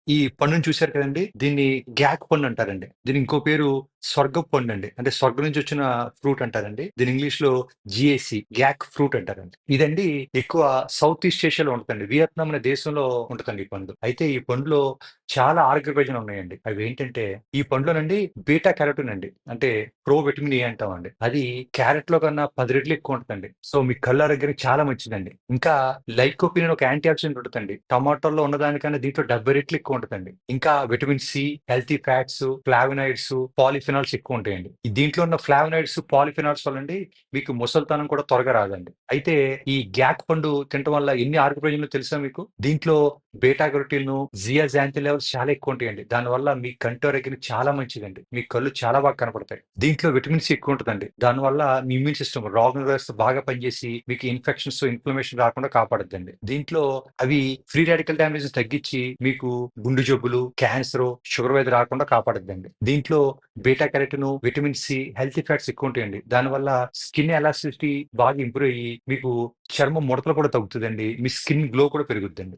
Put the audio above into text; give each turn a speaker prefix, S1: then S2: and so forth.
S1: ఈ పండుని చూసారు కదండీ! దీన్ని గ్యాక్ పండు అంటారండి. దీని ఇంకో పేరు స్వర్గపు పండండి. అంటే స్వర్గం నుంచి వచ్చిన ఫ్రూట్ అంటారండి. దీని ఇంగ్లీష్‌లో జీఏసీ గ్యాక్ ఫ్రూట్ అంటారండి. ఇదండి ఎక్కువ సౌత్ ఈస్ట్ ఏషియాలో ఉంటదండి. వియత్నాం అనే దేశంలో ఉంటదండి ఈ పండు. అయితే ఈ పండులో చాలా ఆరోగ్య ప్రయోజనాలు ఉన్నాయండి. అవేంటంటే ఈ పండులోనండి బీటా కెరోటిన్ అండి. అంటే ప్రో విటమిన్ ఏ అంటామండి. అది క్యారట్‌లో కన్నా 10 రెట్లు ఎక్కువ ఉంటదండి. సో మీ కళ్ళ ఆరోగ్యానికి చాలా మంచిదండి. ఇంకా లైకోపీన్ అని ఒక యాంటీ ఆక్సిడెంట్ ఉంటదండి. టమాటాల్లో ఉన్నదానికన్నా దీంట్లో 70 రెట్లు ఎక్కువ ఉంటదండి. ఇంకా vitamin C, healthy fats, flavonoids, polyphenols ఎక్కువ ఉంటాయండి. దీంట్లో ఉన్న ఫ్లావోనాయిడ్స్, పాలిఫినాల్స్ వల్లండి మీకు ముసలితనం కూడా త్వరగా రాదండి. అయితే ఈ గ్యాక్ పండు తినటం వల్ల ఎన్ని ఆరోగ్య ప్రయోజనాలు తెలుసా మీకు? దీంట్లో బీటా కెరోటిన్, జియాజాంథిన్ లెవెల్స్ చాలా ఎక్కువ ఉంటాయండి. దానివల్ల మీ కంటి ఆరోగ్యానికి చాలా మంచిదండి. మీ కళ్ళు చాలా బాగా కనపడతాయి. దీంట్లో విటమిన్ సి ఎక్కువ ఉంటదండి. దానివల్ల మీ ఇమ్యూన్ సిస్టమ్ రోగనిరోధక వ్యవస్థ బాగా పనిచేసి మీకు ఇన్ఫెక్షన్స్, ఇన్‌ఫ్లమేషన్ రాకుండా కాపాడుద్దండి. దీంట్లో అవి ఫ్రీ రాడికల్ డామేజ్‌ని తగ్గించి మీకు గుండె జబ్బులు, క్యాన్సరు, షుగర్ వ్యాధి రాకుండా కాపాడుద్దండి. దీంట్లో beta carotene, vitamin C, healthy fats ఎక్కువ ఉంటాయండి. దానివల్ల స్కిన్ ఎలాస్టిసిటీ బాగా ఇంప్రూవ్ అయ్యి మీకు చర్మం ముడతలు కూడా తగ్గుతదండి. మీ స్కిన్ గ్లో కూడా పెరుగుద్దండి.